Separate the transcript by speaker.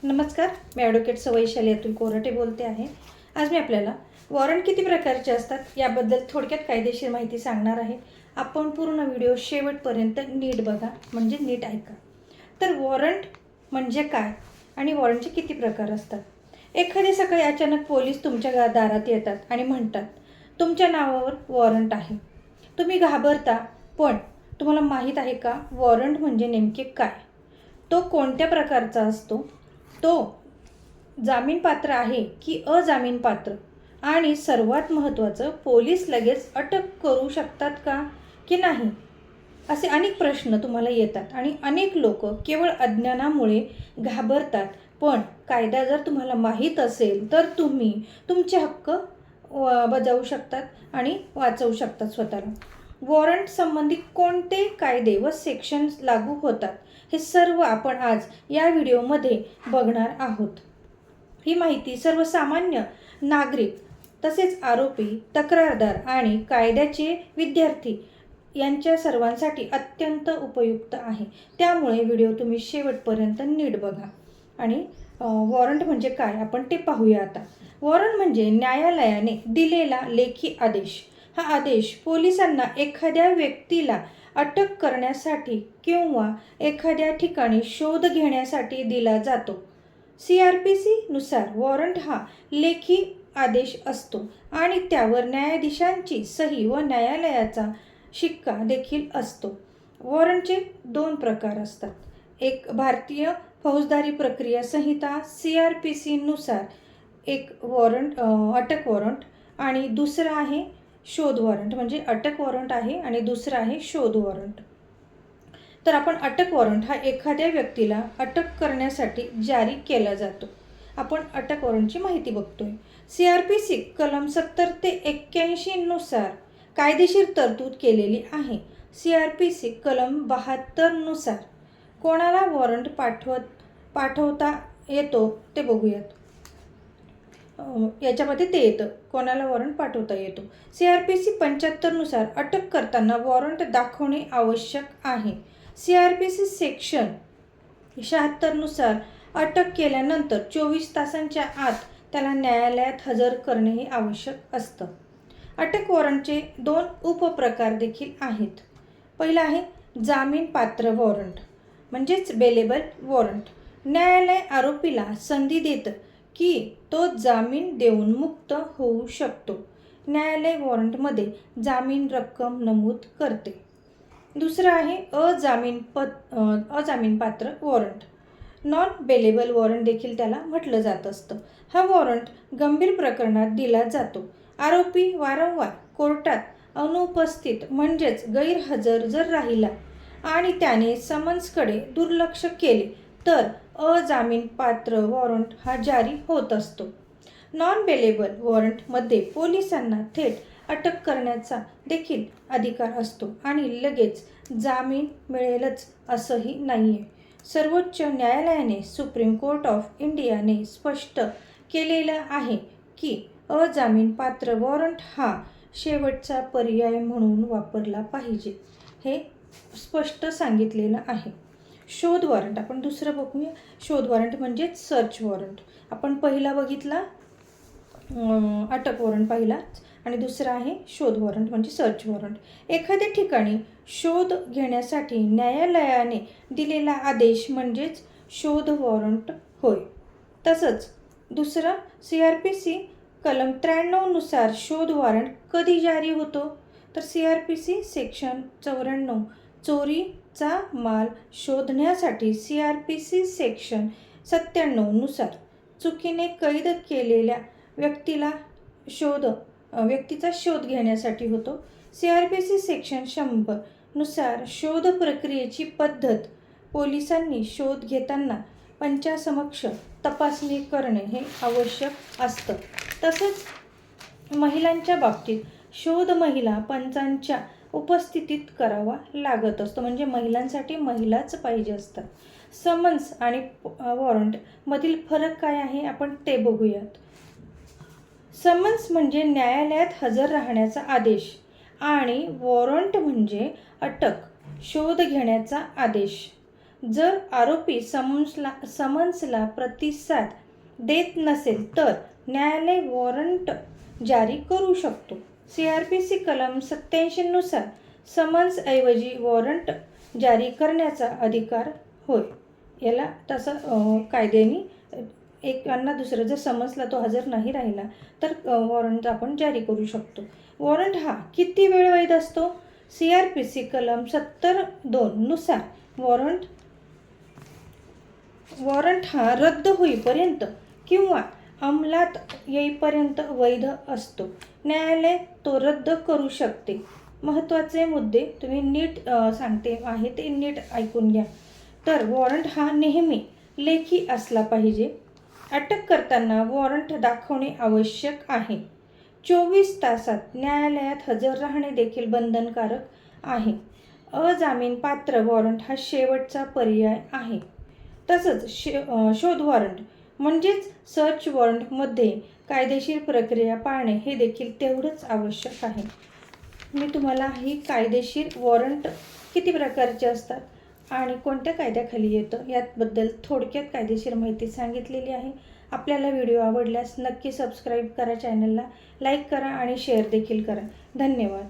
Speaker 1: नमस्कार, मी ॲडव्होकेट वैशाली अतुल कोराटे बोलते आहे. आज मी आपल्याला वॉरंट किती प्रकारचे असतात याबद्दल थोडक्यात कायदेशीर माहिती सांगणार आहे. आपण पूर्ण व्हिडिओ शेवटपर्यंत नीट बघा, म्हणजे नीट ऐका. तर वॉरंट म्हणजे काय आणि वॉरंटचे किती प्रकार असतात? एखाद्या सकाळी अचानक पोलीस तुमच्या दारात येतात आणि म्हणतात, तुमच्या नावावर वॉरंट आहे. तुम्ही घाबरता, पण तुम्हाला माहीत आहे का वॉरंट म्हणजे नेमके काय? तो कोणत्या प्रकारचा असतो? तो जामीनपात्र आहे की अजामीनपात्र? आणि सर्वात महत्त्वाचं, पोलीस लगेच अटक करू शकतात का की नाही? असे अनेक प्रश्न तुम्हाला येतात आणि अनेक लोक केवळ अज्ञानामुळे घाबरतात. पण कायदा जर तुम्हाला माहीत असेल तर तुम्ही तुमचे हक्क बजावू शकतात आणि वाचवू शकतात स्वतःला. वॉरंट संबंधित कोणते कायदे व सेक्शन्स लागू होतात हे सर्व आपण आज या व्हिडिओमध्ये बघणार आहोत. ही माहिती सर्वसामान्य नागरिक, तसेच आरोपी, तक्रारदार आणि कायद्याचे विद्यार्थी यांच्या सर्वांसाठी अत्यंत उपयुक्त आहे. त्यामुळे व्हिडिओ तुम्ही शेवटपर्यंत नीट बघा. आणि वॉरंट म्हणजे काय आपण ते पाहूया आता. वॉरंट म्हणजे न्यायालयाने दिलेला लेखी आदेश. हा आदेश पोलिसांना एखाद्या व्यक्तीला अटक करण्यासाठी किंवा एखाद्या ठिकाणी शोध घेण्यासाठी दिला जातो. CRPC नुसार वॉरंट हा लेखी आदेश असतो आणि त्यावर न्यायाधीशांची सही व न्यायालयाचा शिक्का देखील असतो. वॉरंटचे 2 प्रकार असतात. एक भारतीय फौजदारी प्रक्रिया संहिता CRPC नुसार एक वॉरंट अटक वॉरंट आणि दुसरं आहे शोध वॉरंट. म्हणजे अटक वॉरंट आहे आणि दुसरं आहे शोध वॉरंट. तर आपण अटक वॉरंट हा एखाद्या व्यक्तीला अटक करण्यासाठी जारी केला जातो. आपण अटक वॉरंटची माहिती बघतोय. CRPC कलम 70 ते 81 नुसार कायदेशीर तरतूद केलेली आहे. CRPC कलम 72 नुसार कोणाला वॉरंट पाठवता येतो ते बघूयात. याच्यामध्ये ते येतं, कोणाला वॉरंट पाठवता येतो. CRPC 75 नुसार अटक करताना वॉरंट दाखवणे आवश्यक आहे. CRPC सेक्शन 76 नुसार अटक केल्यानंतर 24 तासांच्या आत त्याला न्यायालयात हजर करणेही आवश्यक असतं. अटक वॉरंटचे 2 उपप्रकार देखील आहेत. पहिला आहे जामीनपात्र वॉरंट, म्हणजेच बेलेबल वॉरंट. न्यायालय आरोपीला संधी देतं की तो जामीन देऊन मुक्त होऊ शकतो. न्यायालय वॉरंटमध्ये जामीन रक्कम नमूद करते. दुसरं आहे अजामीनपात्र वॉरंट. नॉन बेलेबल वॉरंट देखील त्याला म्हटलं जात असतं. हा वॉरंट गंभीर प्रकरणात दिला जातो. आरोपी वारंवार कोर्टात अनुपस्थित म्हणजेच गैरहजर जर राहिला आणि त्याने समन्सकडे दुर्लक्ष केले तर अजामीनपात्र वॉरंट हा जारी होत असतो. नॉन बेलेबल वॉरंटमध्ये पोलिसांना थेट अटक करण्याचा देखील अधिकार असतो आणि लगेच जामीन मिळेलच असंही नाही आहे. सर्वोच्च न्यायालयाने सुप्रीम कोर्ट ऑफ इंडियाने स्पष्ट केलेलं आहे की अजामीनपात्र वॉरंट हा शेवटचा पर्याय म्हणून वापरला पाहिजे. हे स्पष्ट सांगितलेलं आहे. शोध वॉरंट आपण दुसरं बघूया. शोध वॉरंट म्हणजेच सर्च वॉरंट. आपण पहिला बघितला अटक वॉरंट पहिला, आणि दुसरा आहे शोध वॉरंट म्हणजे सर्च वॉरंट. एखाद्या ठिकाणी शोध घेण्यासाठी न्यायालयाने दिलेला आदेश म्हणजेच शोध वॉरंट होय. तसंच दुसरं CRPC कलम 93 नुसार शोध वॉरंट कधी जारी होतो? तर CRPC सेक्शन 94 चोरीचा माल शोधण्यासाठी CRPC सेक्शन 97 नुसार चुकीने कैद केलेल्या व्यक्तीचा शोध घेण्यासाठी होतो. CRPC सेक्शन 100 नुसार शोध प्रक्रियेची पद्धत पोलिसांनी शोध घेताना पंचासमक्ष तपासणी करणे हे आवश्यक असतं. तसंच महिलांच्या बाबतीत शोध महिला पंचांच्या उपस्थितीत करावा लागत असतो. म्हणजे महिलांसाठी महिलाच पाहिजे असतात. समन्स आणि वॉरंट मधील फरक काय आहे आपण ते बघूयात. समन्स म्हणजे न्यायालयात हजर राहण्याचा आदेश आणि वॉरंट म्हणजे अटक, शोध घेण्याचा आदेश. जर आरोपी समन्सला प्रतिसाद देत नसेल तर न्यायालय वॉरंट जारी करू शकतो. CRPC कलम 87 नुसार समन्सऐवजी वॉरंट जारी करण्याचा अधिकार होय. याला तसं कायद्याने एकांना दुसरं जर समन्सला तो हजर नाही राहिला तर वॉरंट आपण जारी करू शकतो. वॉरंट हा किती वेळ वैध असतो? CRPC कलम 70(2) नुसार वॉरंट हा रद्द होईपर्यंत किंवा अंमलात येईपर्यंत वैध असतो. न्यायालय तो रद्द करू शकते. महत्त्वाचे मुद्दे तुम्ही नीट सांगते आहे ते नीट ऐकून घ्या. तर वॉरंट हा नेहमी लेखी असला पाहिजे. अटक करताना वॉरंट दाखवणे आवश्यक आहे. 24 तासात न्यायालयात हजर राहणे देखील बंधनकारक आहे. अजामीनपात्र वॉरंट हा शेवटचा पर्याय आहे. तसंच शोध वॉरंट म्हणजेच सर्च वॉरंटमध्ये कायदेशीर प्रक्रिया पाळणे हे देखील तेवढंच आवश्यक आहे. मी तुम्हाला ही कायदेशीर वॉरंट किती प्रकारचे असतात आणि कोणत्या कायद्याखाली येतं याबद्दल थोडक्यात कायदेशीर माहिती सांगितलेली आहे. आपल्याला व्हिडिओ आवडल्यास नक्की सबस्क्राईब करा, चॅनलला लाईक करा आणि शेअर देखील करा. धन्यवाद.